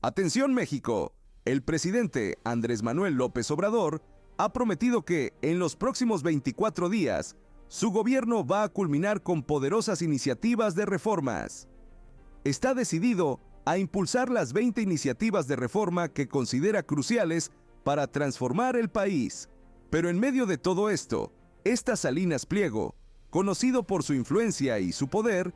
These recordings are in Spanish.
Atención México, el presidente Andrés Manuel López Obrador ha prometido que en los próximos 24 días su gobierno va a culminar con poderosas iniciativas de reformas. Está decidido a impulsar las 20 iniciativas de reforma que considera cruciales para transformar el país. Pero en medio de todo esto, Salinas Pliego, conocido por su influencia y su poder,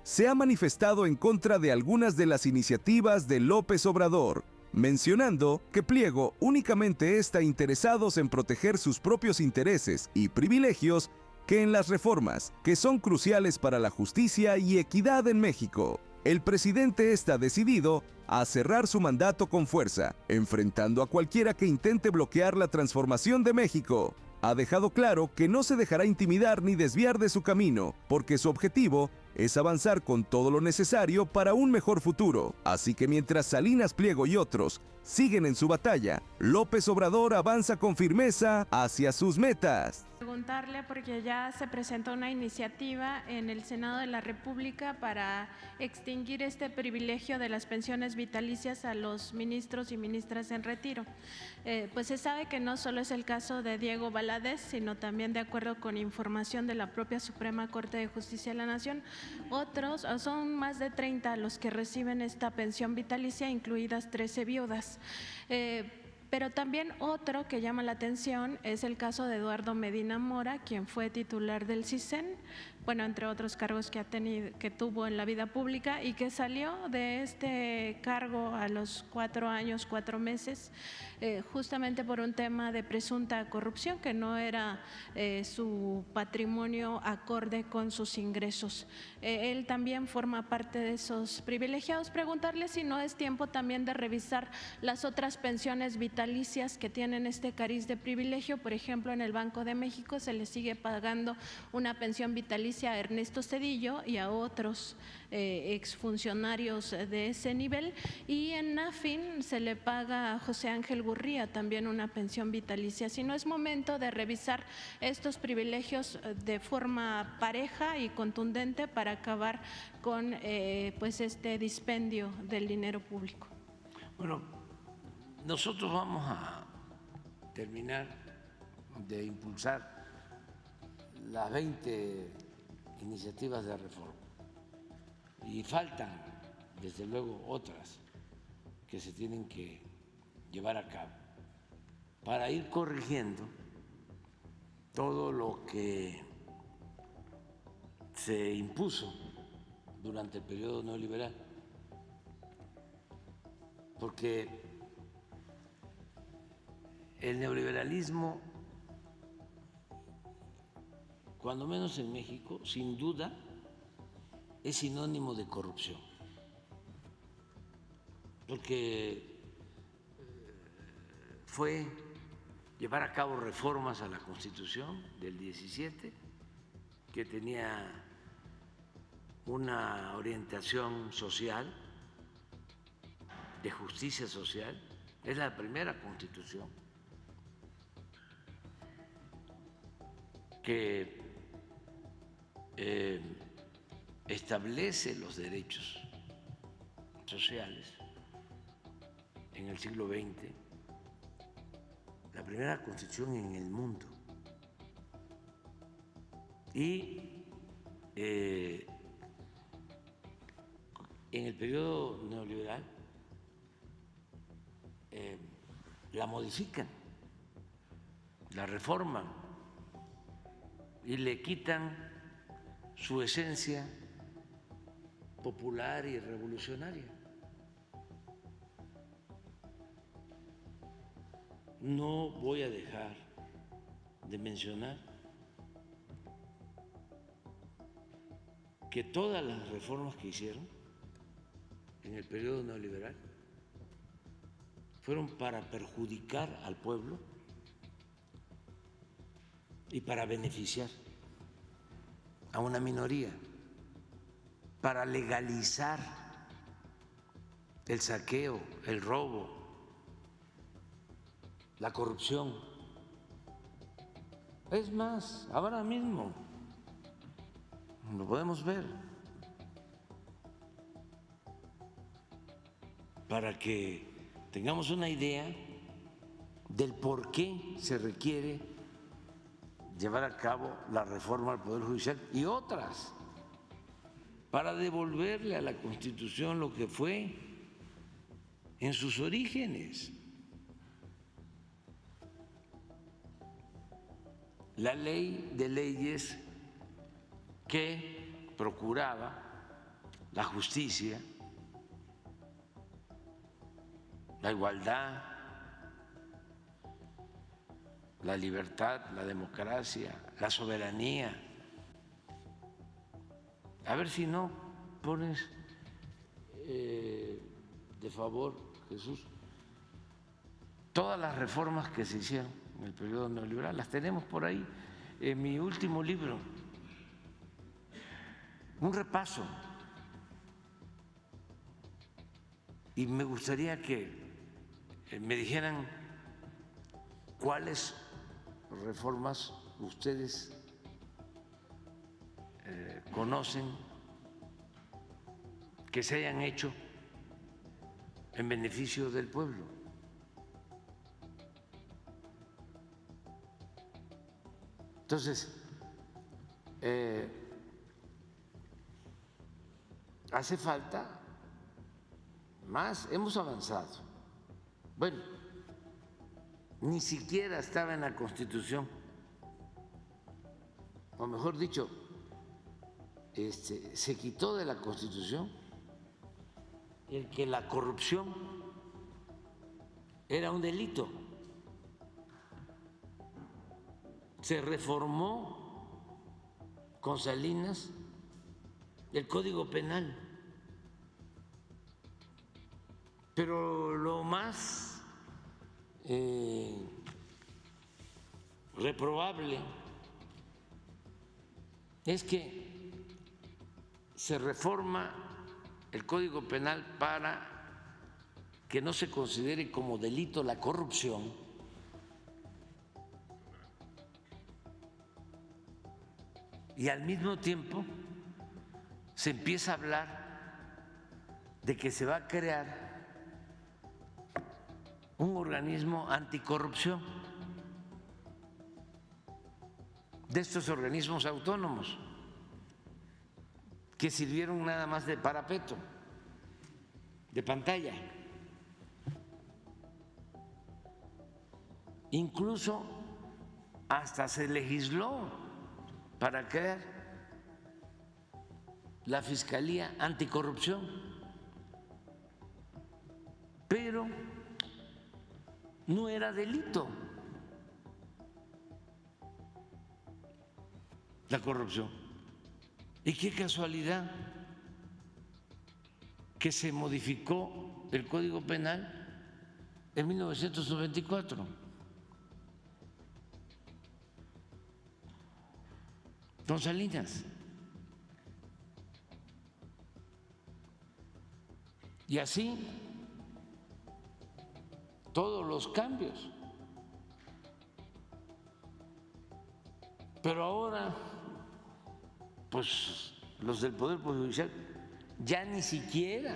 se ha manifestado en contra de algunas de las iniciativas de López Obrador, mencionando que Pliego únicamente está interesado en proteger sus propios intereses y privilegios que en las reformas, que son cruciales para la justicia y equidad en México. El presidente está decidido a cerrar su mandato con fuerza, enfrentando a cualquiera que intente bloquear la transformación de México. Ha dejado claro que no se dejará intimidar ni desviar de su camino, porque su objetivo es avanzar con todo lo necesario para un mejor futuro. Así que mientras Salinas Pliego y otros siguen en su batalla, López Obrador avanza con firmeza hacia sus metas. Preguntarle porque ya se presentó una iniciativa en el Senado de la República para extinguir este privilegio de las pensiones vitalicias a los ministros y ministras en retiro. Pues se sabe que no solo es el caso de Diego Valadez, sino también, de acuerdo con información de la propia Suprema Corte de Justicia de la Nación, otros son más de 30 los que reciben esta pensión vitalicia, incluidas 13 viudas. Pero también otro que llama la atención es el caso de Eduardo Medina Mora, quien fue titular del CISEN, bueno, entre otros cargos que tuvo en la vida pública, y que salió de este cargo a los 4 años, 4 meses, justamente por un tema de presunta corrupción, que no era su patrimonio acorde con sus ingresos. Él también forma parte de esos privilegiados. Preguntarle si no es tiempo también de revisar las otras pensiones vitalicias que tienen este cariz de privilegio. Por ejemplo, en el Banco de México se le sigue pagando una pensión vitalicia a Ernesto Zedillo y a otros exfuncionarios de ese nivel, y en NAFIN se le paga a José Ángel Gurría también una pensión vitalicia. Si no es momento de revisar estos privilegios de forma pareja y contundente para acabar con pues este dispendio del dinero público. Bueno, nosotros vamos a terminar de impulsar las 20 iniciativas de reforma y faltan desde luego otras que se tienen que llevar a cabo para ir corrigiendo todo lo que se impuso durante el periodo neoliberal, porque el neoliberalismo, cuando menos en México, sin duda, es sinónimo de corrupción, porque fue llevar a cabo reformas a la Constitución del 17, que tenía una orientación social, de justicia social. Es la primera Constitución que establece los derechos sociales en el siglo XX, la primera Constitución en el mundo. Y en el periodo neoliberal la modifican, la reforman y le quitan su esencia popular y revolucionaria. No voy a dejar de mencionar que todas las reformas que hicieron en el periodo neoliberal fueron para perjudicar al pueblo y para beneficiar a una minoría, para legalizar el saqueo, el robo, la corrupción. Es más, ahora mismo lo podemos ver. para que tengamos una idea del por qué se requiere llevar a cabo la reforma al Poder Judicial y otras, para devolverle a la Constitución lo que fue en sus orígenes. La ley de leyes que procuraba la justicia, la igualdad, la libertad, la democracia, la soberanía. A ver si no pones de favor, Jesús, todas las reformas que se hicieron en el periodo neoliberal, las tenemos por ahí en mi último libro, un repaso. Y me gustaría que me dijeran cuáles reformas ustedes conocen que se hayan hecho en beneficio del pueblo. Entonces, hace falta más, hemos avanzado. Bueno, ni siquiera estaba en la Constitución, o mejor dicho, se quitó de la Constitución el que la corrupción era un delito. Se reformó con Salinas el Código Penal, pero lo más reprobable es que se reforma el Código Penal para que no se considere como delito la corrupción, y al mismo tiempo se empieza a hablar de que se va a crear un organismo anticorrupción, de estos organismos autónomos que sirvieron nada más de parapeto, de pantalla. Incluso hasta se legisló para crear la Fiscalía Anticorrupción, pero no era delito la corrupción. Y qué casualidad que se modificó el Código Penal en 1994. Don Salinas. Y así todos los cambios. Pero ahora, pues los del Poder Judicial ya ni siquiera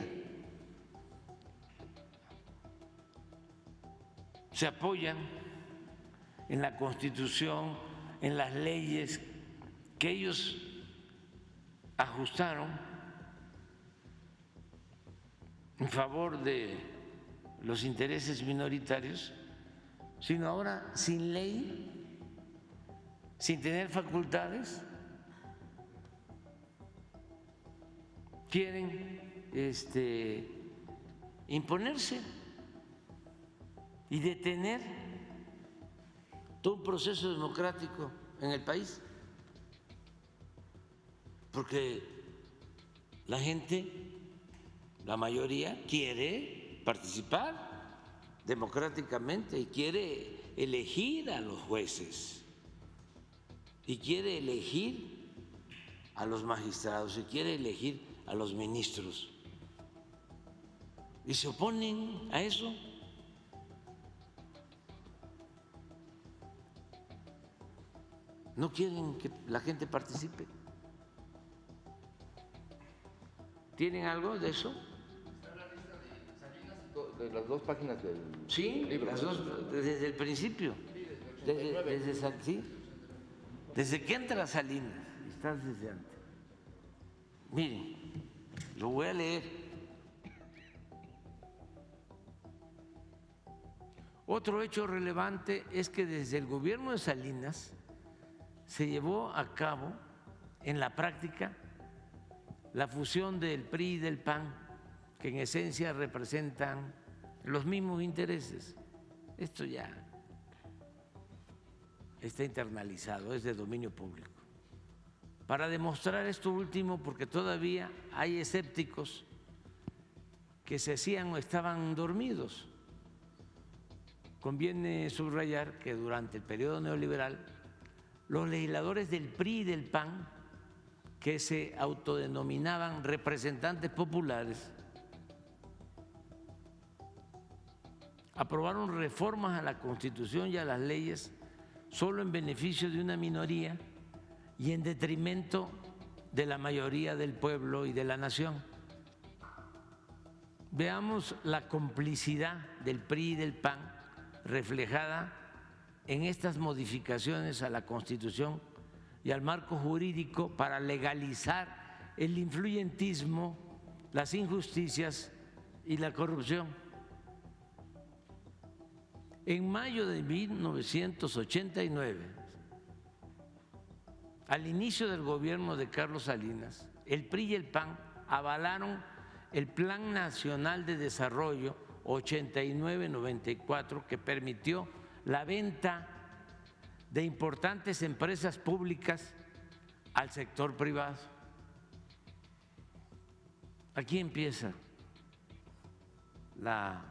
se apoyan en la Constitución, en las leyes que ellos ajustaron en favor de los intereses minoritarios, sino ahora sin ley, sin tener facultades, quieren imponerse y detener todo un proceso democrático en el país, porque la gente, la mayoría, quiere participar democráticamente y quiere elegir a los jueces y quiere elegir a los magistrados y quiere elegir a los ministros, y se oponen a eso. No quieren que la gente participe. ¿Tienen algo de eso? de las dos páginas del Sí, libro. las dos, desde el principio. Desde que entra Salinas, estás desde antes. Miren, lo voy a leer. Otro hecho relevante es que desde el gobierno de Salinas se llevó a cabo en la práctica la fusión del PRI y del PAN, que en esencia representan los mismos intereses. Esto ya está internalizado, es de dominio público. Para demostrar esto último, porque todavía hay escépticos que se hacían o estaban dormidos, conviene subrayar que durante el periodo neoliberal los legisladores del PRI y del PAN, que se autodenominaban representantes populares, aprobaron reformas a la Constitución y a las leyes solo en beneficio de una minoría y en detrimento de la mayoría del pueblo y de la nación. Veamos la complicidad del PRI y del PAN reflejada en estas modificaciones a la Constitución y al marco jurídico para legalizar el influyentismo, las injusticias y la corrupción. En mayo de 1989, al inicio del gobierno de Carlos Salinas, el PRI y el PAN avalaron el Plan Nacional de Desarrollo 89-94, que permitió la venta de importantes empresas públicas al sector privado. Aquí empieza la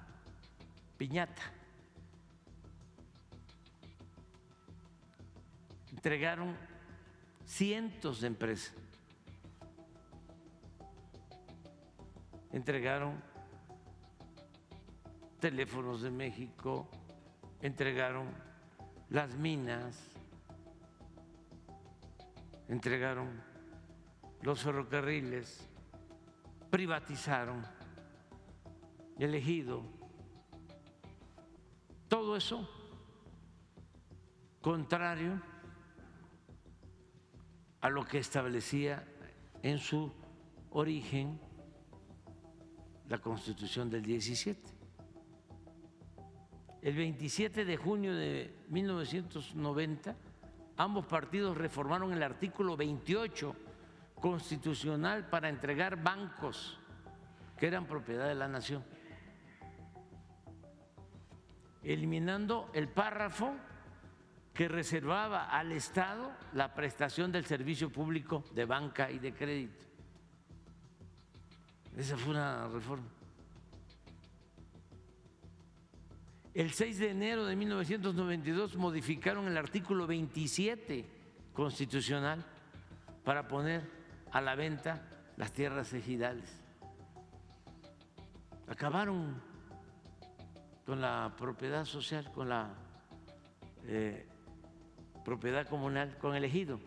piñata. Entregaron cientos de empresas, entregaron Teléfonos de México, entregaron las minas, entregaron los ferrocarriles, privatizaron el ejido. Todo eso contrario a lo que establecía en su origen la Constitución del 17. El 27 de junio de 1990, ambos partidos reformaron el artículo 28 constitucional para entregar bancos que eran propiedad de la nación, eliminando el párrafo que reservaba al Estado la prestación del servicio público de banca y de crédito. Esa fue una reforma. El 6 de enero de 1992 modificaron el artículo 27 constitucional para poner a la venta las tierras ejidales. Acabaron con la propiedad social, con la propiedad comunal, con el ejido,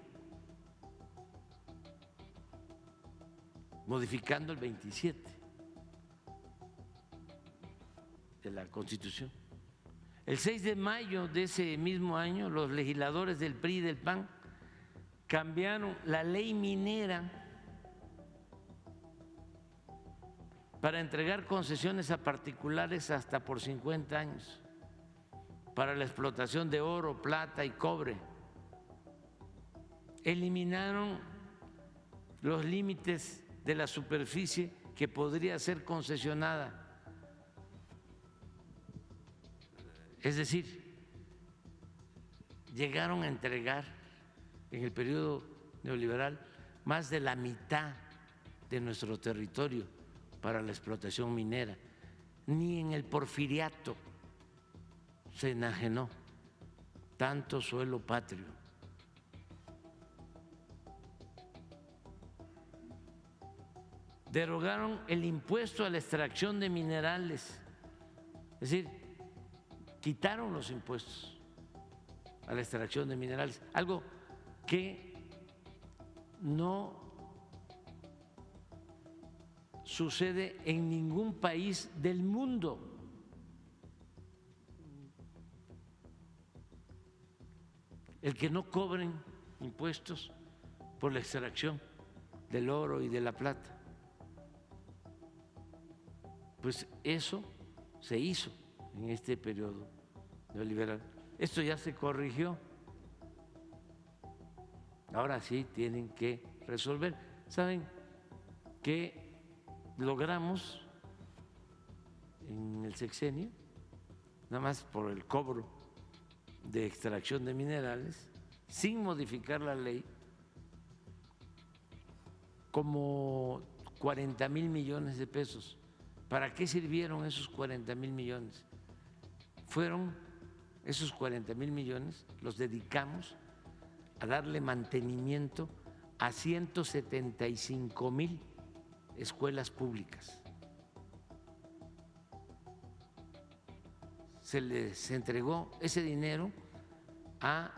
modificando el 27 de la Constitución. El 6 de mayo de ese mismo año, los legisladores del PRI y del PAN cambiaron la ley minera para entregar concesiones a particulares hasta por 50 años para la explotación de oro, plata y cobre. Eliminaron los límites de la superficie que podría ser concesionada. Es decir, llegaron a entregar en el periodo neoliberal más de la mitad de nuestro territorio para la explotación minera. Ni en el porfiriato se enajenó tanto suelo patrio. Derogaron el impuesto a la extracción de minerales, es decir, quitaron los impuestos a la extracción de minerales, algo que no sucede en ningún país del mundo. el que no cobren impuestos por la extracción del oro y de la plata. Pues eso se hizo en este periodo neoliberal. Esto ya se corrigió. Ahora sí tienen que resolver. ¿Saben qué logramos en el sexenio? Nada más por el cobro de extracción de minerales, sin modificar la ley, como 40,000 millones de pesos. ¿Para qué sirvieron esos 40,000 millones? Fueron esos 40,000 millones, los dedicamos a darle mantenimiento a 175,000 escuelas públicas. Se les entregó ese dinero a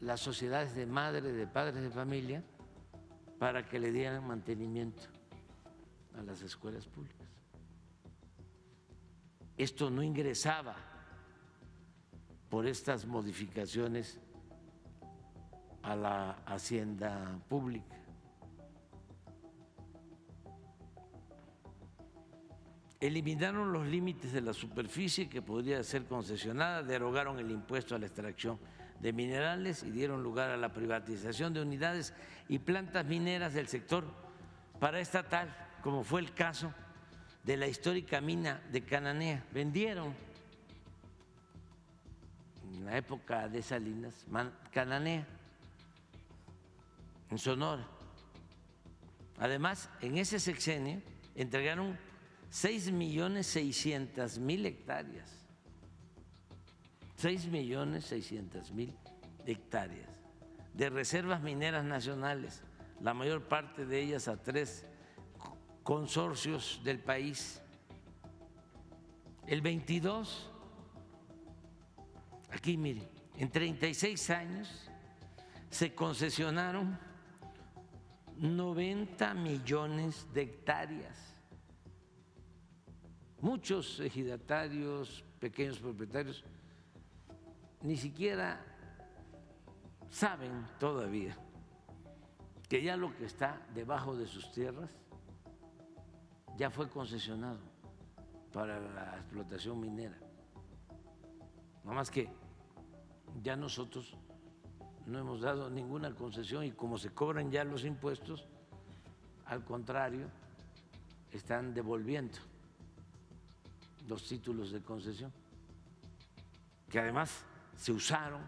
las sociedades de madres, de padres de familia, para que le dieran mantenimiento a las escuelas públicas. Esto no ingresaba por estas modificaciones a la hacienda pública. Eliminaron los límites de la superficie que podría ser concesionada, derogaron el impuesto a la extracción de minerales y dieron lugar a la privatización de unidades y plantas mineras del sector paraestatal, como fue el caso de la histórica mina de Cananea. Vendieron en la época de Salinas Cananea, en Sonora. Además, en ese sexenio entregaron 6,600,000 hectáreas. 6,600,000 hectáreas de reservas mineras nacionales, la mayor parte de ellas a 3 consorcios del país. El 22, aquí miren, en 36 años se concesionaron 90 millones de hectáreas. Muchos ejidatarios, pequeños propietarios, ni siquiera saben todavía que ya lo que está debajo de sus tierras ya fue concesionado para la explotación minera. Nada más que ya nosotros no hemos dado ninguna concesión y como se cobran ya los impuestos, al contrario, están devolviendo los títulos de concesión, que además se usaron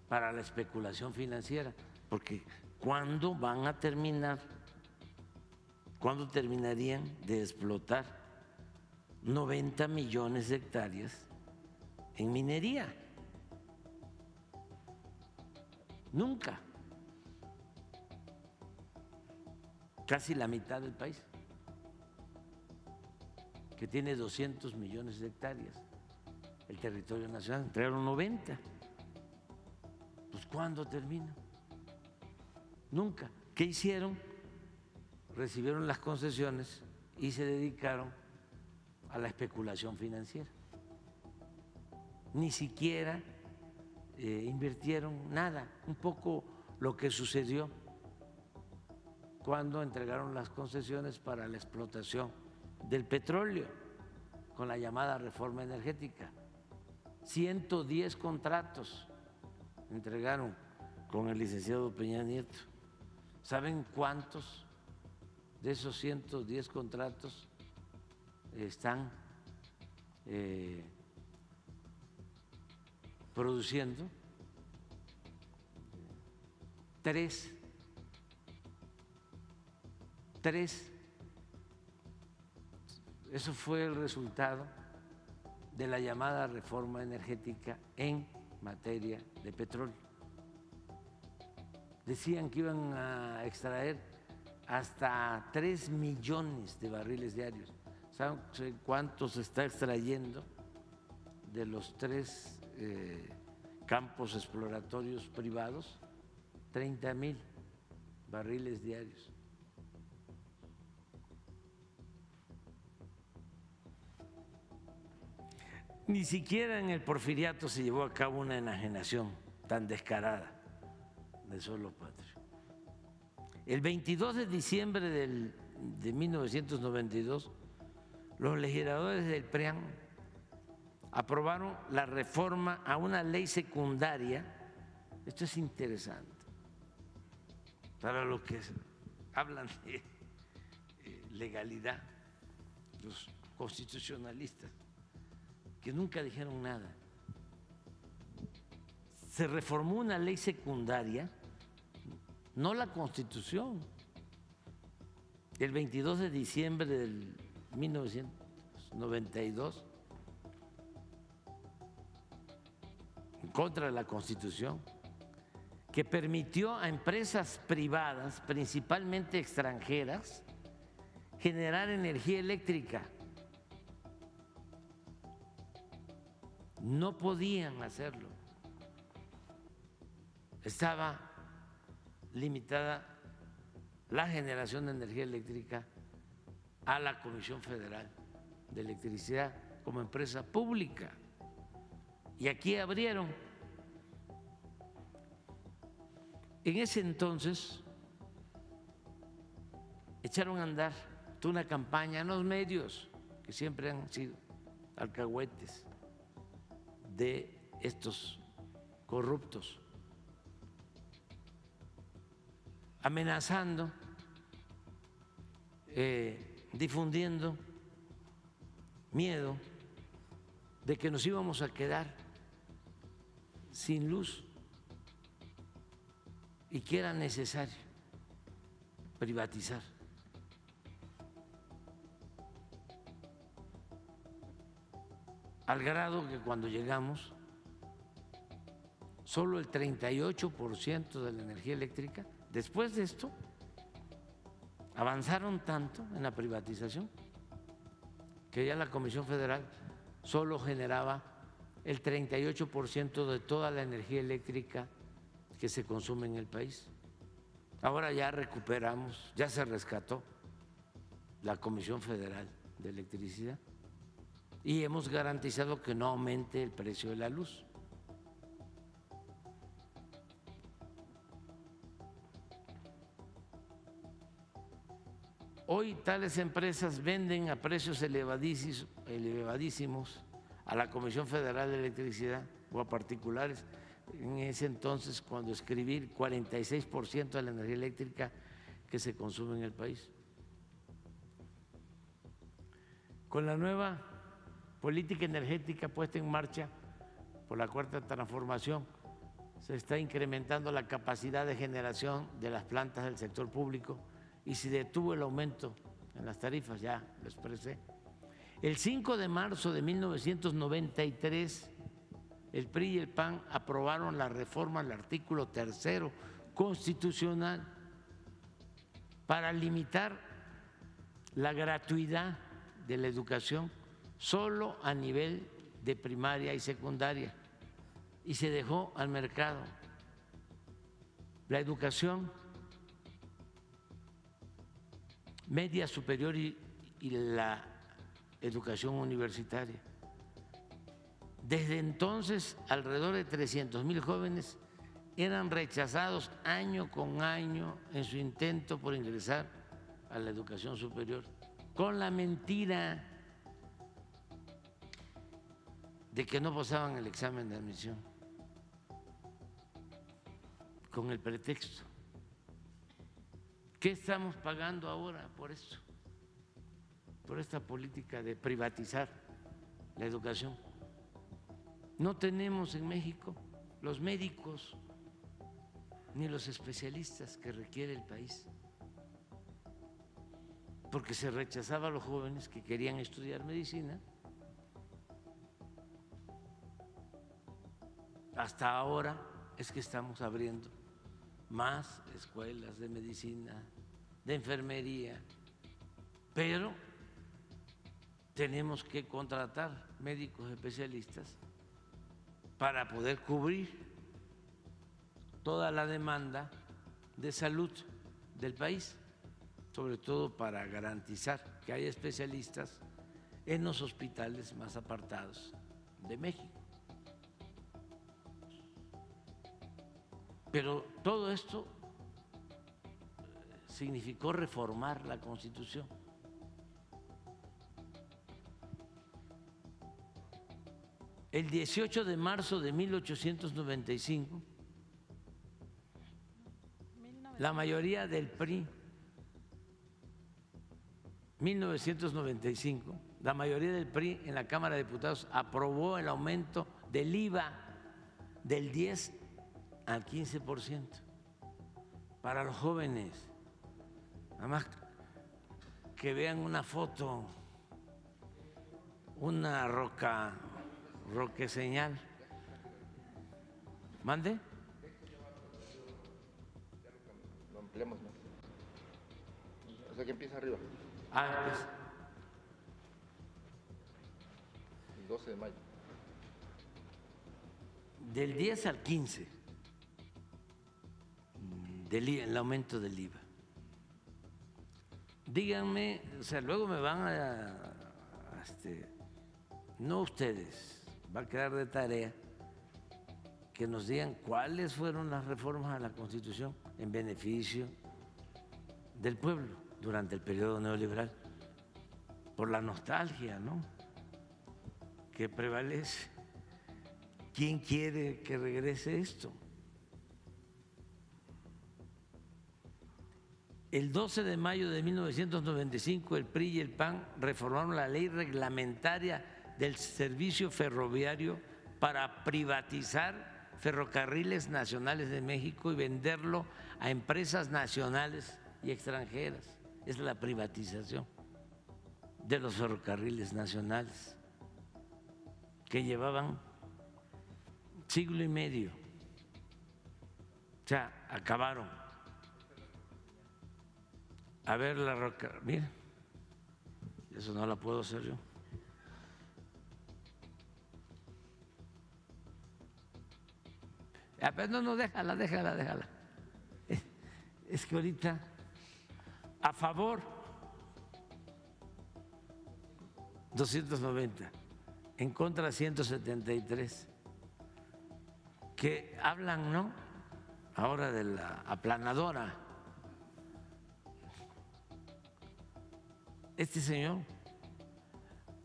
para la especulación financiera, porque ¿cuándo van a terminar? ¿Cuándo terminarían de explotar 90 millones de hectáreas en minería? Nunca. Casi la mitad del país, que tiene 200 millones de hectáreas, el territorio nacional, entregaron 90. Pues ¿cuándo termina? Nunca. ¿Qué hicieron? Recibieron las concesiones y se dedicaron a la especulación financiera. Ni siquiera invirtieron nada, un poco lo que sucedió cuando entregaron las concesiones para la explotación del petróleo con la llamada reforma energética. 110 contratos entregaron con el licenciado Peña Nieto. ¿Saben cuántos de esos 110 contratos están produciendo? 3. Eso fue el resultado de la llamada reforma energética en materia de petróleo. Decían que iban a extraer hasta 3 millones de barriles diarios. ¿Saben cuánto se está extrayendo de los 3 campos exploratorios privados? 30,000 barriles diarios. Ni siquiera en el Porfiriato se llevó a cabo una enajenación tan descarada de suelo patrio. El 22 de diciembre de 1992, los legisladores del PRIAN aprobaron la reforma a una ley secundaria. Esto es interesante para los que hablan de legalidad, los constitucionalistas, que nunca dijeron nada. Se reformó una ley secundaria, no la Constitución. El 22 de diciembre del 1992, en contra de la Constitución, que permitió a empresas privadas, principalmente extranjeras, generar energía eléctrica. No podían hacerlo. Estaba limitada la generación de energía eléctrica a la Comisión Federal de Electricidad como empresa pública. Y aquí abrieron. En ese entonces echaron a andar toda una campaña en los medios, que siempre han sido alcahuetes de estos corruptos, amenazando, difundiendo miedo de que nos íbamos a quedar sin luz y que era necesario privatizar. Al grado que cuando llegamos, solo el 38% de la energía eléctrica, después de esto, avanzaron tanto en la privatización que ya la Comisión Federal solo generaba el 38% de toda la energía eléctrica que se consume en el país. Ahora ya recuperamos, ya se rescató la Comisión Federal de Electricidad y hemos garantizado que no aumente el precio de la luz. Hoy tales empresas venden a precios elevadísimos a la Comisión Federal de Electricidad o a particulares. En ese entonces, cuando escribí, el 46% de la energía eléctrica que se consume en el país. Con la nueva política energética puesta en marcha por la Cuarta Transformación, se está incrementando la capacidad de generación de las plantas del sector público y se detuvo el aumento en las tarifas, ya lo expresé. El 5 de marzo de 1993, el PRI y el PAN aprobaron la reforma al artículo 3 constitucional para limitar la gratuidad de la educación solo a nivel de primaria y secundaria, y se dejó al mercado la educación media superior y la educación universitaria. Desde entonces, alrededor de 300,000 jóvenes eran rechazados año con año en su intento por ingresar a la educación superior, con la mentira de que no pasaban el examen de admisión, con el pretexto. ¿Qué estamos pagando ahora por esto? Por esta política de privatizar la educación. No tenemos en México los médicos ni los especialistas que requiere el país, porque se rechazaba a los jóvenes que querían estudiar medicina. Hasta ahora es que estamos abriendo más escuelas de medicina, de enfermería, pero tenemos que contratar médicos especialistas para poder cubrir toda la demanda de salud del país, sobre todo para garantizar que haya especialistas en los hospitales más apartados de México. Pero todo esto significó reformar la Constitución. El 18 de marzo de 1895, la mayoría del PRI, 1995, la mayoría del PRI en la Cámara de Diputados aprobó el aumento del IVA del 10 al 15% para los jóvenes. Nada más que vean una foto, una roque señal. ¿Mande? Lo ampliamos más. O sea que empieza arriba. Ah, pues, El 12 de mayo. del 10 al 15 el aumento del IVA. Díganme, o sea, luego me van no ustedes, va a quedar de tarea que nos digan cuáles fueron las reformas a la Constitución en beneficio del pueblo durante el periodo neoliberal, por la nostalgia, ¿no?, que prevalece. ¿Quién quiere que regrese esto? El 12 de mayo de 1995, el PRI y el PAN reformaron la ley reglamentaria del servicio ferroviario para privatizar Ferrocarriles Nacionales de México y venderlo a empresas nacionales y extranjeras. Es la privatización de los ferrocarriles nacionales que llevaban siglo y medio. O sea, acabaron. A ver la roca, mira, eso no la puedo hacer yo. Pero no, déjala. Es que ahorita, a favor, 290, en contra 173, que hablan, ¿no?, ahora de la aplanadora. Este señor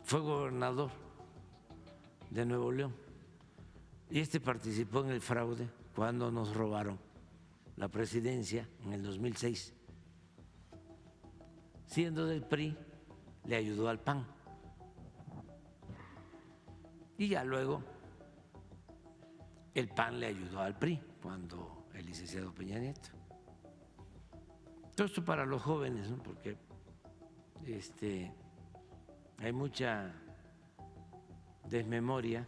fue gobernador de Nuevo León y participó en el fraude cuando nos robaron la presidencia en el 2006. Siendo del PRI, le ayudó al PAN. Y ya luego el PAN le ayudó al PRI cuando el licenciado Peña Nieto. Todo esto para los jóvenes, ¿no?, porque hay mucha desmemoria.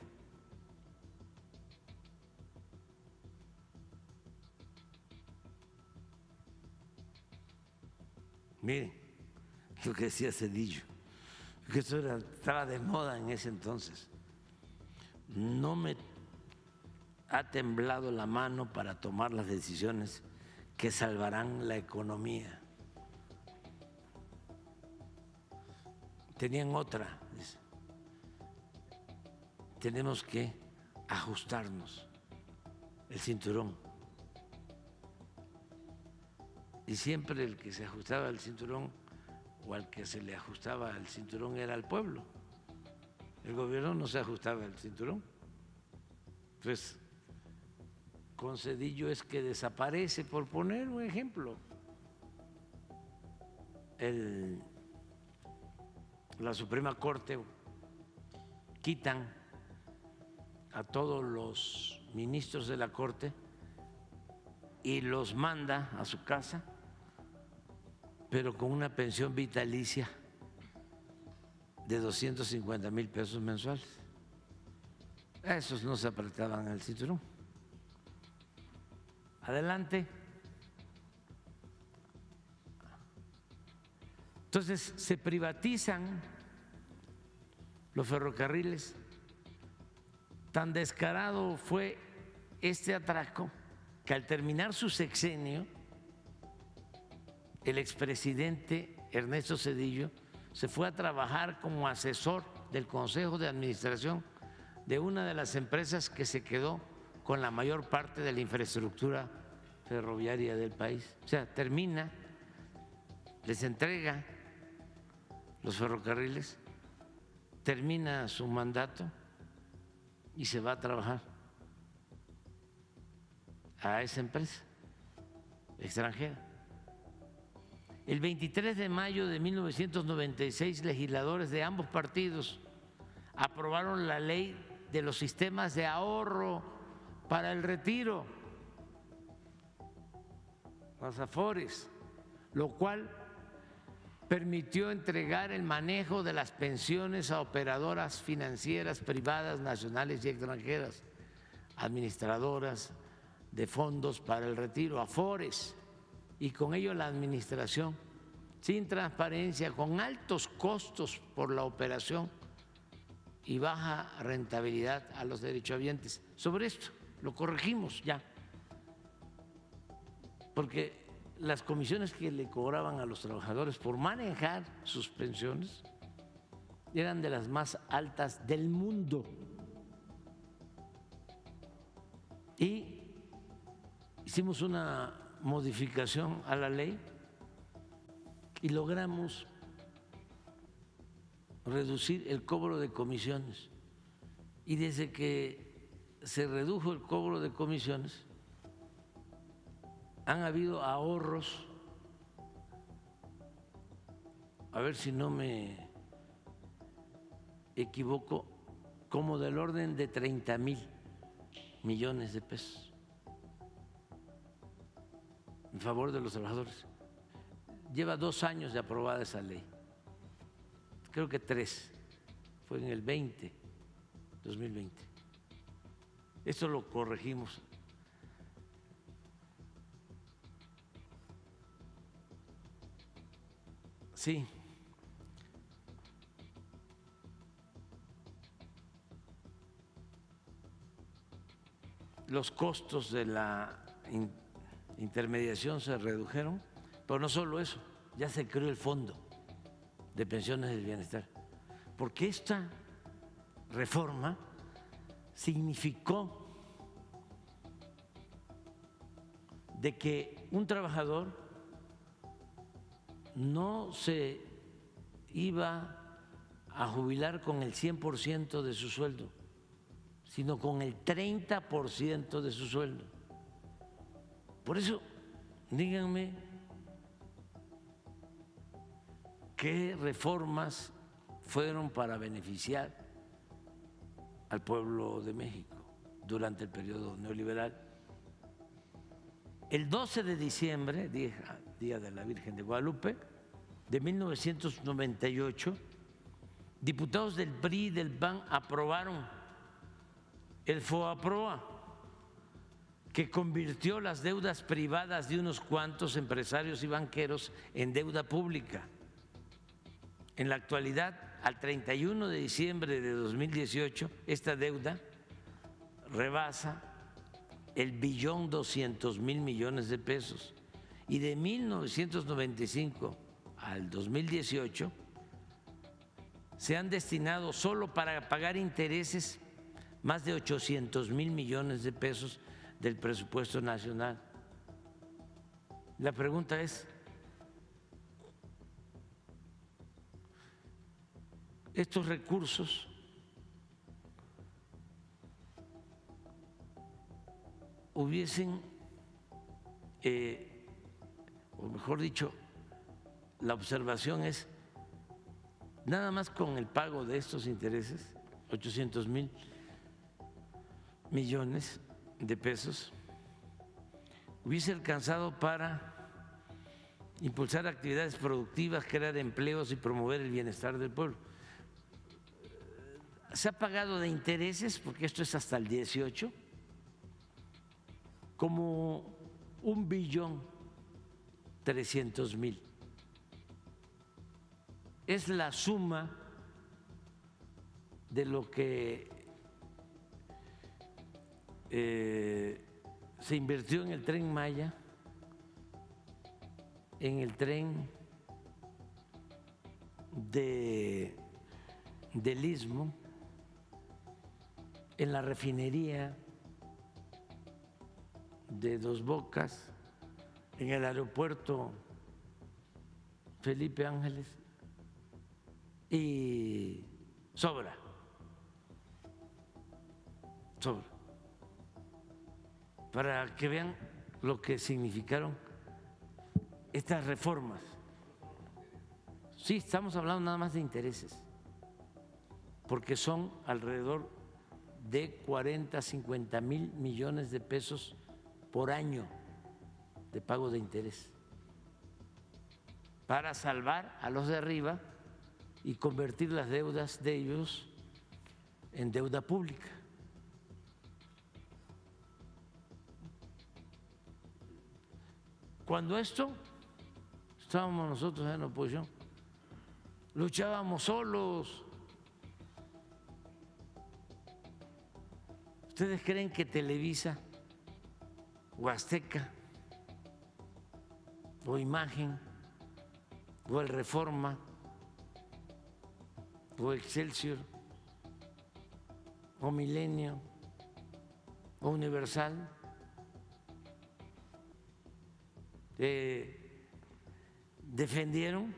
Miren lo que decía Zedillo, que eso estaba de moda en ese entonces. No me ha temblado la mano para tomar las decisiones que salvarán la economía. Tenían otra, dice. Tenemos que ajustarnos el cinturón. Y siempre el que se ajustaba el cinturón o al que se le ajustaba el cinturón era al pueblo. El gobierno no se ajustaba el cinturón. Entonces, con Zedillo es que desaparece, por poner un ejemplo, la Suprema Corte, quitan a todos los ministros de la Corte y los manda a su casa, pero con una pensión vitalicia de 250,000 pesos mensuales. A esos no se apretaban el cinturón. Adelante. Entonces se privatizan los ferrocarriles. Tan descarado fue este atraco que al terminar su sexenio, el expresidente Ernesto Zedillo se fue a trabajar como asesor del Consejo de Administración de una de las empresas que se quedó con la mayor parte de la infraestructura ferroviaria del país. O sea, termina, les entrega los ferrocarriles, termina su mandato y se va a trabajar a esa empresa extranjera. El 23 de mayo de 1996, legisladores de ambos partidos aprobaron la ley de los sistemas de ahorro para el retiro, las AFORES, lo cual permitió entregar el manejo de las pensiones a operadoras financieras privadas, nacionales y extranjeras, administradoras de fondos para el retiro, AFORES, y con ello la administración, sin transparencia, con altos costos por la operación y baja rentabilidad a los derechohabientes. Sobre esto lo corregimos ya, porque las comisiones que le cobraban a los trabajadores por manejar sus pensiones eran de las más altas del mundo. Y hicimos una modificación a la ley y logramos reducir el cobro de comisiones. Y desde que se redujo el cobro de comisiones, han habido ahorros, a ver si no me equivoco, como del orden de 30,000 millones de pesos en favor de los trabajadores. Lleva 2 años de aprobada esa ley, creo que 3, fue en el 2020. Esto lo corregimos. Sí. Los costos de la intermediación se redujeron, pero no solo eso, ya se creó el Fondo de Pensiones del Bienestar, porque esta reforma significó de que un trabajador no se iba a jubilar con el 100% de su sueldo, sino con el 30% de su sueldo. Por eso, díganme qué reformas fueron para beneficiar al pueblo de México durante el periodo neoliberal. El 12 de diciembre, Día de la Virgen de Guadalupe, de 1998, diputados del PRI y del PAN aprobaron el FOAPROA, que convirtió las deudas privadas de unos cuantos empresarios y banqueros en deuda pública. En la actualidad, al 31 de diciembre de 2018, esta deuda rebasa el 1.200.000 millones de pesos, y de 1995 al 2018 se han destinado solo para pagar intereses más de 800.000 millones de pesos del presupuesto nacional. La pregunta es, ¿estos recursos hubiesen, o mejor dicho, la observación es, nada más con el pago de estos intereses, 800.000 millones de pesos, hubiese alcanzado para impulsar actividades productivas, crear empleos y promover el bienestar del pueblo? Se ha pagado de intereses, porque esto es hasta el 18, como 1.300.000.000. Es la suma de lo que se invirtió en el Tren Maya, en el tren del Istmo, en la refinería de Dos Bocas, en el aeropuerto Felipe Ángeles, y sobra. Para que vean lo que significaron estas reformas. Sí, estamos hablando nada más de intereses, porque son alrededor de 40, 50 mil millones de pesos por año de pago de interés para salvar a los de arriba y convertir las deudas de ellos en deuda pública. Cuando esto, estábamos nosotros en la oposición, luchábamos solos. ¿Ustedes creen que Televisa o Azteca o Imagen o el Reforma o Excelsior o Milenio o Universal defendieron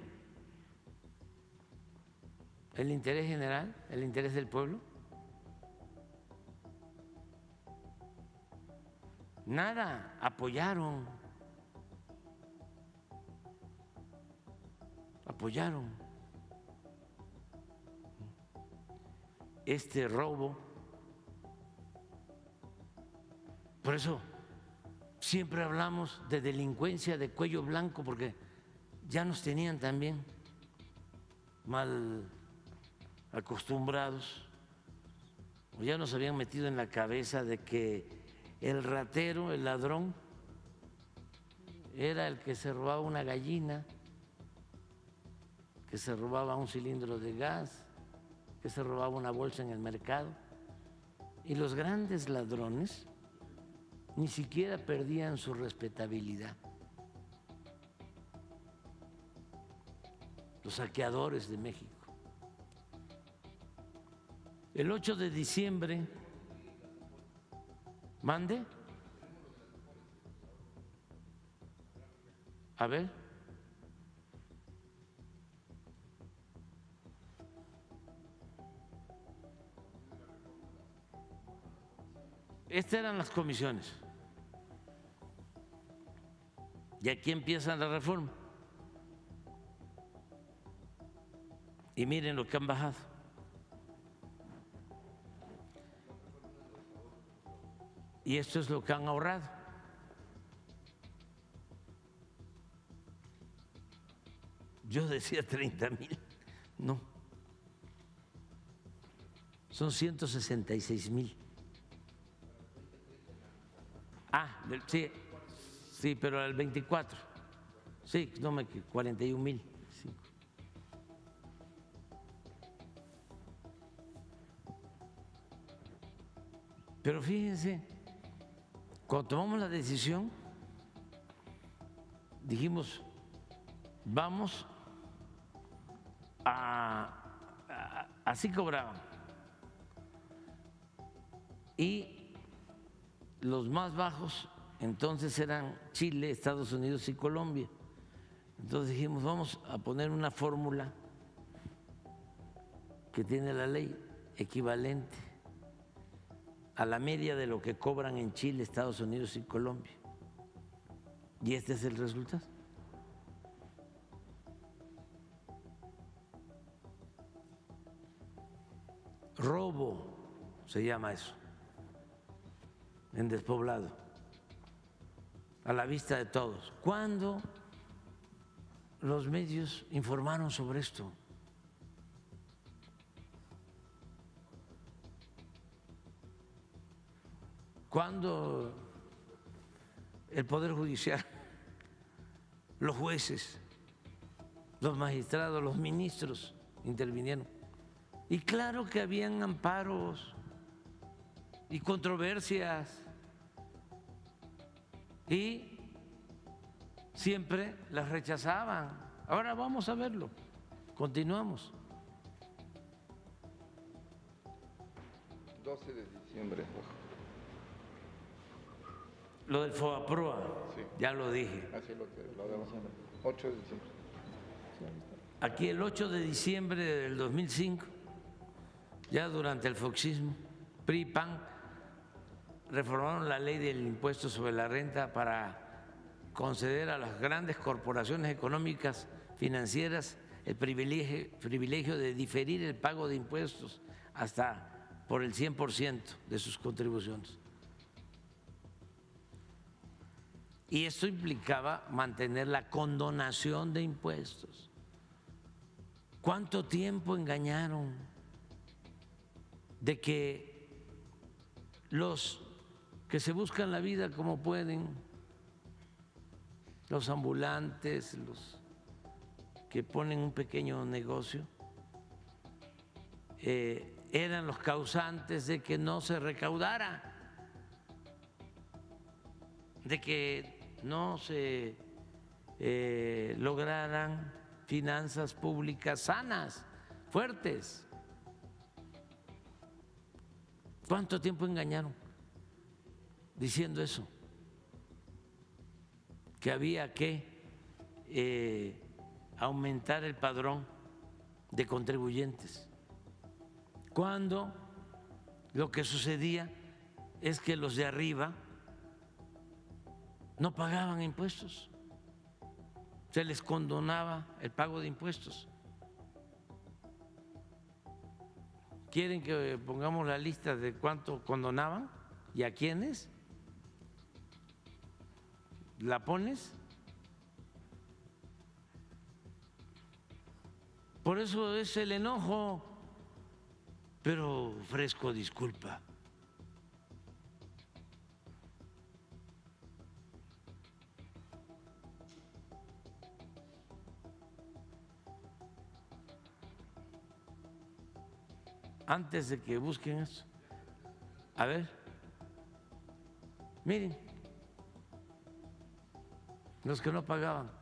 el interés general, el interés del pueblo? Nada, apoyaron este robo. Por eso siempre hablamos de delincuencia de cuello blanco, porque ya nos tenían también mal acostumbrados, o ya nos habían metido en la cabeza de que el ratero, el ladrón, era el que se robaba una gallina, que se robaba un cilindro de gas, que se robaba una bolsa en el mercado. Y los grandes ladrones ni siquiera perdían su respetabilidad. Los saqueadores de México. El 8 de diciembre, mande. A ver. Estas eran las comisiones. Y aquí empieza la reforma. Y miren lo que han bajado. Y esto es lo que han ahorrado. Yo decía 30,000, no. Son 166,000. Ah, sí, sí, pero el 24. Sí, no me 41,000. Sí. Pero fíjense, cuando tomamos la decisión, dijimos, vamos así cobraban. Y los más bajos entonces eran Chile, Estados Unidos y Colombia. Entonces dijimos, vamos a poner una fórmula que tiene la ley equivalente a la media de lo que cobran en Chile, Estados Unidos y Colombia. Y este es el resultado. Robo se llama eso, en despoblado, a la vista de todos. ¿Cuándo los medios informaron sobre esto? ¿Cuándo el Poder Judicial, los jueces, los magistrados, los ministros intervinieron? Y claro que habían amparos y controversias y siempre las rechazaban. Ahora vamos a verlo, continuamos. 12 de diciembre. Lo del FOBAPROA, Sí. ya lo dije. Así lo damos. 8 de diciembre. Aquí el 8 de diciembre del 2005, ya durante el foxismo, PRI y PAN reformaron la ley del impuesto sobre la renta para conceder a las grandes corporaciones económicas financieras el privilegio de diferir el pago de impuestos hasta por el 100% de sus contribuciones. Y esto implicaba mantener la condonación de impuestos. ¿Cuánto tiempo engañaron de que los que se buscan la vida como pueden, los ambulantes, los que ponen un pequeño negocio, eran los causantes de que no se recaudara, de que no se lograran finanzas públicas sanas, fuertes? ¿Cuánto tiempo engañaron diciendo eso? Que había que aumentar el padrón de contribuyentes, cuando lo que sucedía es que los de arriba no pagaban impuestos, se les condonaba el pago de impuestos. ¿Quieren que pongamos la lista de cuánto condonaban y a quiénes? ¿La pones? Por eso es el enojo, pero ofrezco disculpa. Antes de que busquen eso, a ver, miren, los que no pagaban.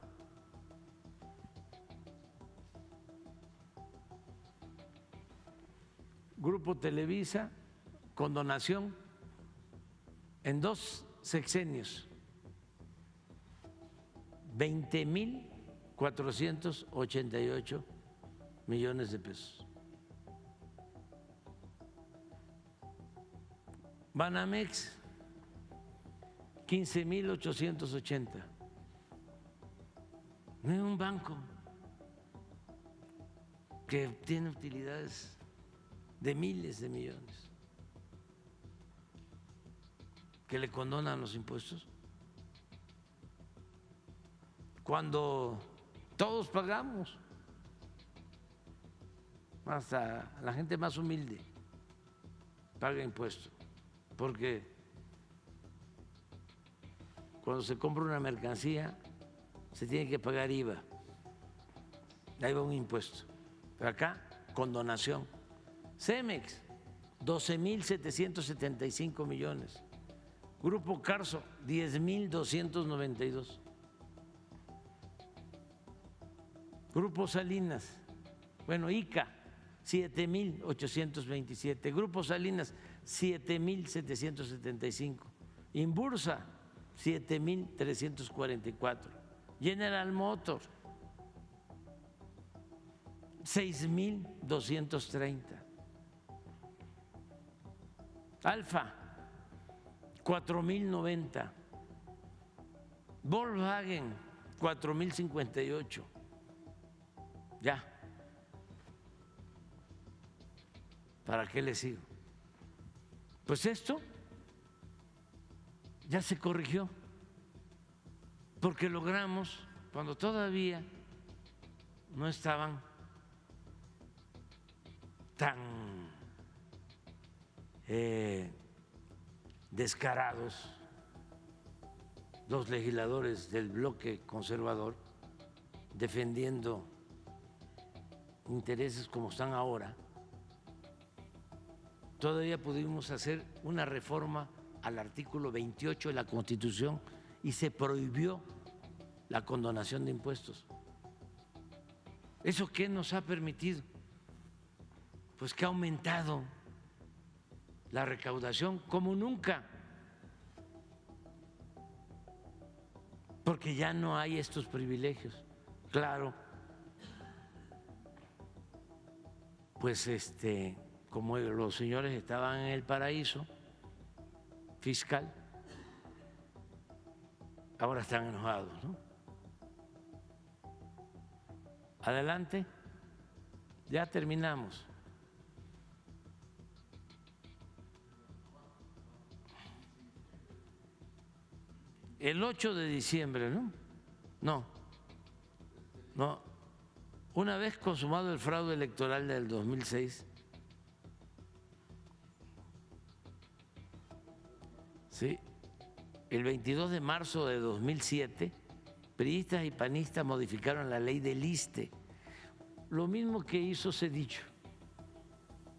Grupo Televisa, condonación en 2 sexenios, 20,488 millones de pesos. Banamex, 15,880. No hay un banco que tiene utilidades de miles de millones que le condonan los impuestos, cuando todos pagamos, hasta la gente más humilde paga impuestos, porque cuando se compra una mercancía se tiene que pagar IVA, ahí va un impuesto, pero acá condonación. Cemex, 12,775 millones. Grupo Carso, 10,292. Grupo Salinas, bueno, ICA, 7,827. Grupo Salinas, 7,775. Inbursa, 7,344. General Motors, 6,230. Alfa, 4,090. Volkswagen, 4,058. Ya. ¿Para qué le sigo? Pues esto ya se corrigió, porque logramos, cuando todavía no estaban tan descarados los legisladores del bloque conservador defendiendo intereses como están ahora, todavía pudimos hacer una reforma al artículo 28 de la Constitución y se prohibió la condonación de impuestos. ¿Eso qué nos ha permitido? Pues que ha aumentado la recaudación como nunca, porque ya no hay estos privilegios. Claro, pues como los señores estaban en el paraíso fiscal, ahora están enojados, ¿no? Adelante, ya terminamos. El 8 de diciembre, ¿no? No. Una vez consumado el fraude electoral del 2006, ¿sí? El 22 de marzo de 2007, priistas y panistas modificaron la ley del ISSSTE, lo mismo que hizo Zedillo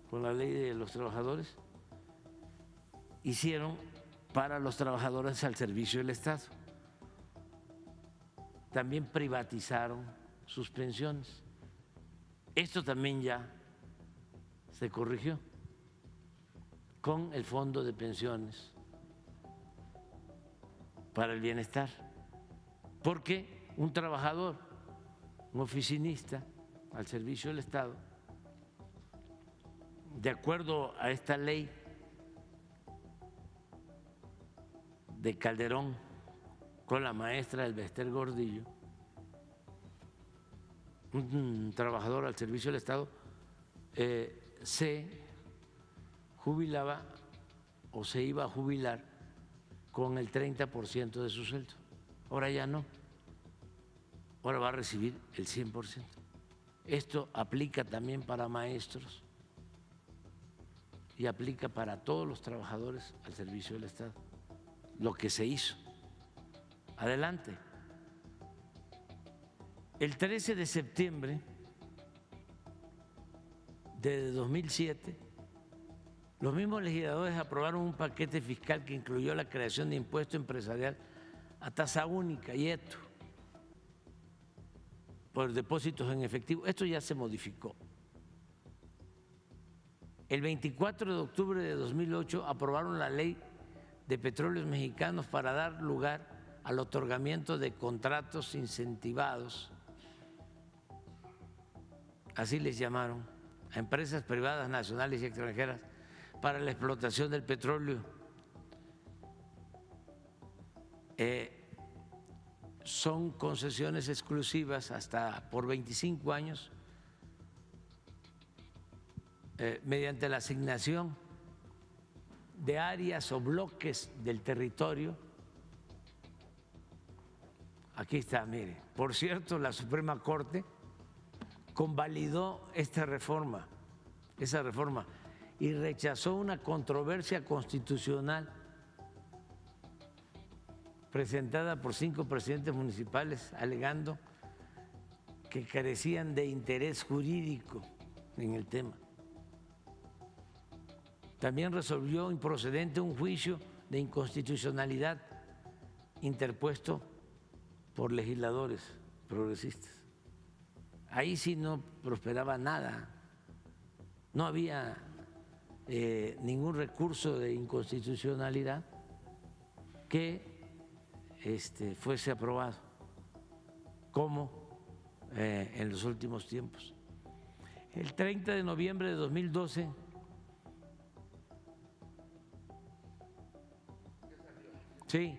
con la ley de los trabajadores, hicieron para los trabajadores al servicio del Estado. También privatizaron sus pensiones. Esto también ya se corrigió con el Fondo de Pensiones para el Bienestar, porque un trabajador, un oficinista al servicio del Estado, de acuerdo a esta ley de Calderón con la maestra Elbester Gordillo, un trabajador al servicio del Estado se jubilaba o se iba a jubilar con el 30% de su sueldo. Ahora ya no, ahora va a recibir el 100%. Esto aplica también para maestros y aplica para todos los trabajadores al servicio del Estado, lo que se hizo. Adelante. El 13 de septiembre de 2007, los mismos legisladores aprobaron un paquete fiscal que incluyó la creación de impuesto empresarial a tasa única y esto por depósitos en efectivo. Esto ya se modificó. El 24 de octubre de 2008 aprobaron la Ley de Petróleos Mexicanos para dar lugar al otorgamiento de contratos incentivados, así les llamaron, a empresas privadas nacionales y extranjeras para la explotación del petróleo. Son concesiones exclusivas hasta por 25 años mediante la asignación de áreas o bloques del territorio. Aquí está, mire. Por cierto, la Suprema Corte convalidó esa reforma, y rechazó una controversia constitucional presentada por 5 presidentes municipales alegando que carecían de interés jurídico en el tema. También resolvió improcedente un juicio de inconstitucionalidad interpuesto por legisladores progresistas. Ahí sí no prosperaba nada, no había ningún recurso de inconstitucionalidad que fuese aprobado, como en los últimos tiempos. El 30 de noviembre de 2012, sí,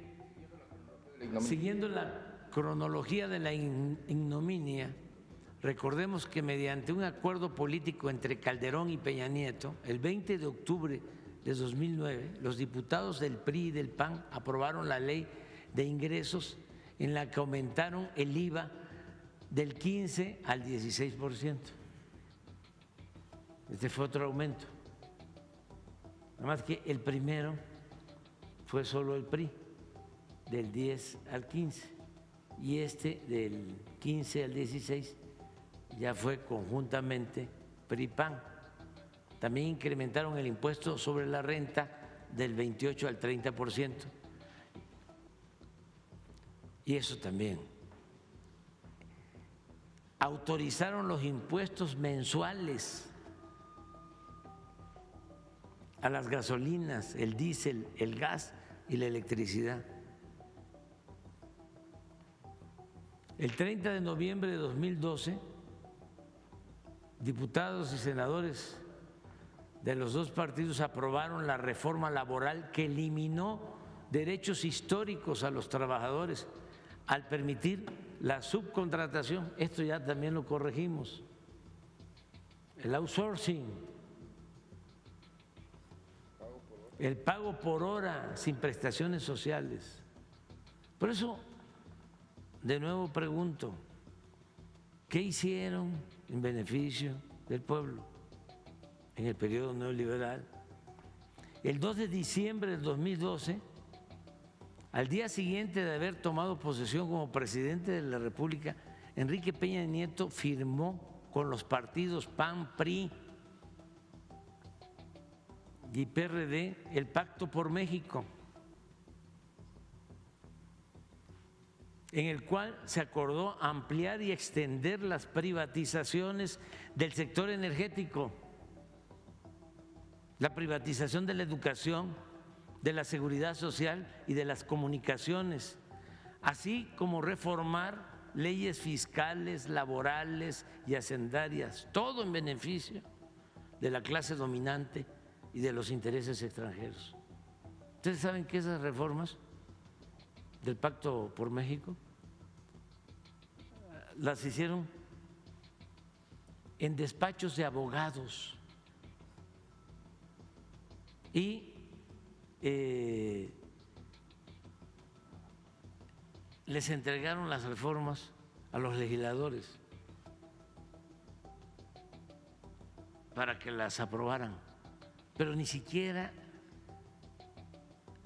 siguiendo la cronología de la ignominia, recordemos que mediante un acuerdo político entre Calderón y Peña Nieto, el 20 de octubre de 2009, los diputados del PRI y del PAN aprobaron la ley de ingresos en la que aumentaron el IVA del 15 al 16%. Este fue otro aumento. Nada más que el primero fue solo el PRI, del 10 al 15, y este del 15 al 16 ya fue conjuntamente PRI-PAN. También incrementaron el impuesto sobre la renta del 28 al 30%. Y eso también. Autorizaron los impuestos mensuales a las gasolinas, el diésel, el gas y la electricidad. El 30 de noviembre de 2012, diputados y senadores de los dos partidos aprobaron la reforma laboral que eliminó derechos históricos a los trabajadores al permitir la subcontratación. Esto ya también lo corregimos, el outsourcing, el pago por hora sin prestaciones sociales. Por eso, de nuevo pregunto, ¿qué hicieron en beneficio del pueblo en el periodo neoliberal? El 2 de diciembre del 2012, al día siguiente de haber tomado posesión como presidente de la República, Enrique Peña Nieto firmó con los partidos PAN, PRI y PRD el Pacto por México, en el cual se acordó ampliar y extender las privatizaciones del sector energético, la privatización de la educación, de la seguridad social y de las comunicaciones, así como reformar leyes fiscales, laborales y hacendarias, todo en beneficio de la clase dominante y de los intereses extranjeros. Ustedes saben que esas reformas del Pacto por México las hicieron en despachos de abogados y les entregaron las reformas a los legisladores para que las aprobaran, pero ni siquiera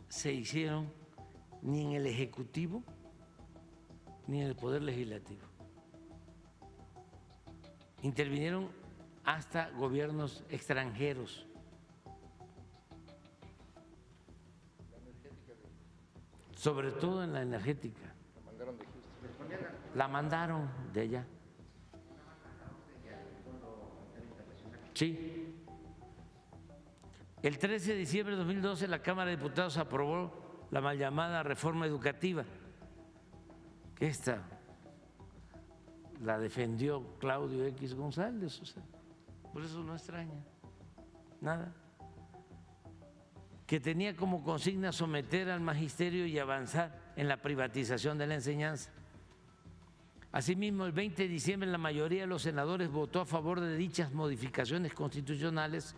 se hicieron ni en el Ejecutivo ni en el Poder Legislativo. Intervinieron hasta gobiernos extranjeros. Sobre todo en la energética. La mandaron de Houston. La mandaron de allá. Sí. El 13 de diciembre de 2012 la Cámara de Diputados aprobó la mal llamada reforma educativa. Esta la defendió Claudio X González, o sea, por eso no extraña nada, que tenía como consigna someter al magisterio y avanzar en la privatización de la enseñanza. Asimismo, el 20 de diciembre la mayoría de los senadores votó a favor de dichas modificaciones constitucionales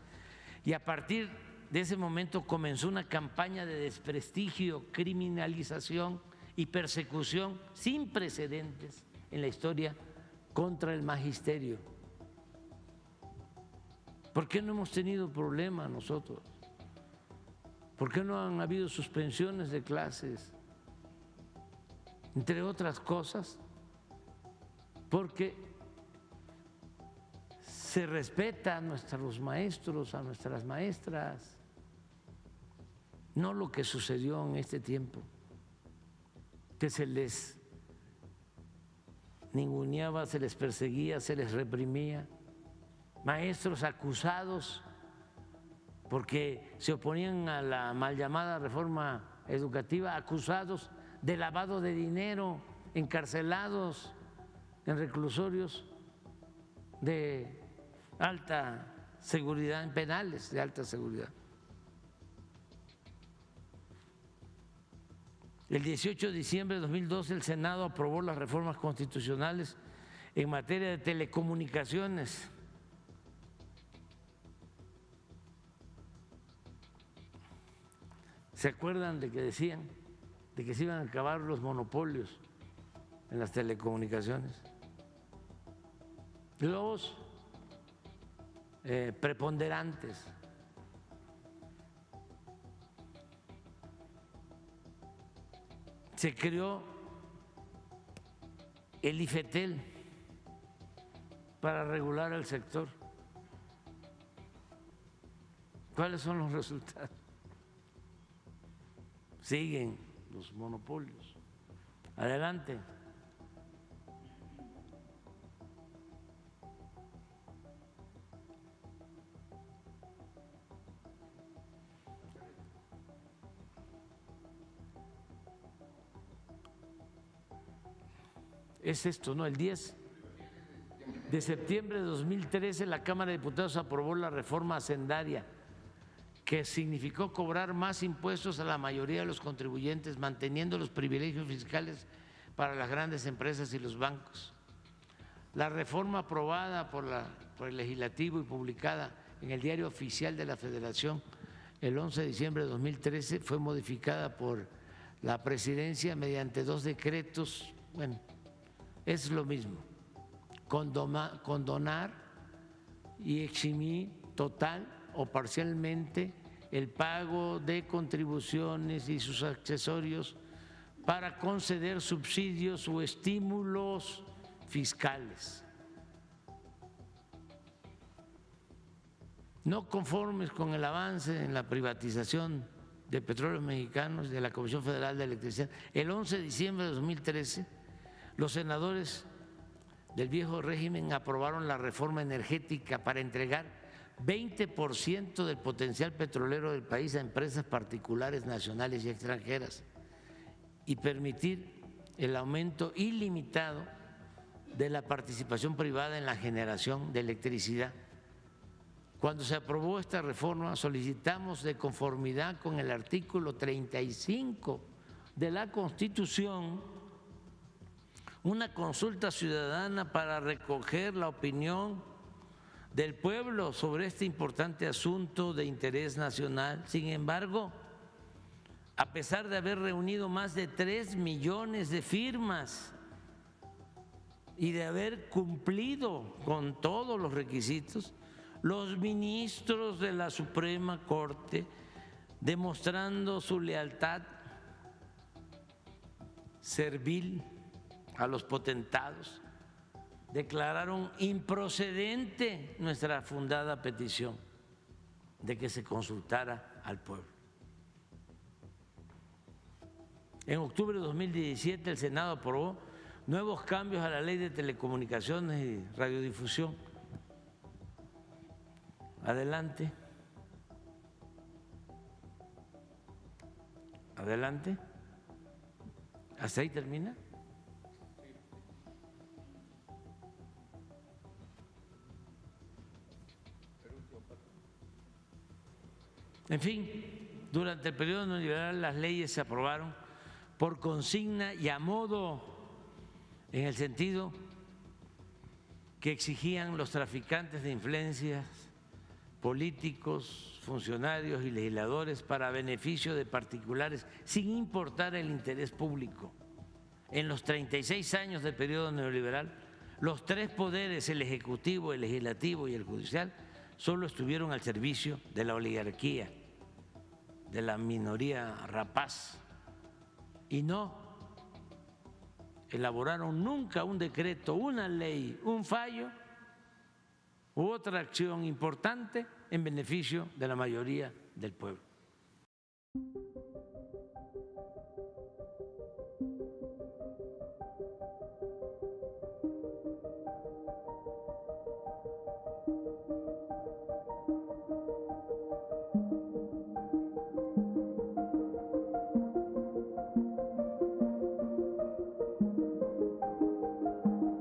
y a partir de ese momento comenzó una campaña de desprestigio, criminalización y persecución sin precedentes en la historia contra el magisterio. ¿Por qué no hemos tenido problema nosotros? ¿Por qué no han habido suspensiones de clases? Entre otras cosas, porque se respeta a nuestros maestros, a nuestras maestras, no lo que sucedió en este tiempo, que se les ninguneaba, se les perseguía, se les reprimía, maestros acusados porque se oponían a la mal llamada reforma educativa, acusados de lavado de dinero, encarcelados en reclusorios de alta seguridad, en penales de alta seguridad. El 18 de diciembre de 2012 el Senado aprobó las reformas constitucionales en materia de telecomunicaciones. ¿Se acuerdan de que decían de que se iban a acabar los monopolios en las telecomunicaciones? Los preponderantes. Se creó el IFETEL para regular el sector. ¿Cuáles son los resultados? Siguen los monopolios. Adelante. es esto, ¿no? El 10 de septiembre de 2013 la Cámara de Diputados aprobó la reforma hacendaria que significó cobrar más impuestos a la mayoría de los contribuyentes, manteniendo los privilegios fiscales para las grandes empresas y los bancos. La reforma aprobada por el Legislativo y publicada en el Diario Oficial de la Federación el 11 de diciembre de 2013 fue modificada por la Presidencia mediante 2 decretos. Bueno, es lo mismo, condonar y eximir total o parcialmente el pago de contribuciones y sus accesorios para conceder subsidios o estímulos fiscales. No conformes con el avance en la privatización de Petróleos Mexicanos de la Comisión Federal de Electricidad, el 11 de diciembre de 2013, los senadores del viejo régimen aprobaron la reforma energética para entregar 20% del potencial petrolero del país a empresas particulares, nacionales y extranjeras y permitir el aumento ilimitado de la participación privada en la generación de electricidad. Cuando se aprobó esta reforma, solicitamos de conformidad con el artículo 35 de la Constitución una consulta ciudadana para recoger la opinión del pueblo sobre este importante asunto de interés nacional. Sin embargo, a pesar de haber reunido más de 3 millones de firmas y de haber cumplido con todos los requisitos, los ministros de la Suprema Corte, demostrando su lealtad servil a los potentados, declararon improcedente nuestra fundada petición de que se consultara al pueblo. En octubre de 2017 el Senado aprobó nuevos cambios a la Ley de Telecomunicaciones y Radiodifusión. Adelante. Adelante. ¿Hasta ahí termina? En fin, durante el periodo neoliberal las leyes se aprobaron por consigna y a modo, en el sentido que exigían los traficantes de influencias, políticos, funcionarios y legisladores para beneficio de particulares, sin importar el interés público. En los 36 años del periodo neoliberal, los 3 poderes, el Ejecutivo, el Legislativo y el Judicial, solo estuvieron al servicio de la oligarquía, de la minoría rapaz, y no elaboraron nunca un decreto, una ley, un fallo u otra acción importante en beneficio de la mayoría del pueblo.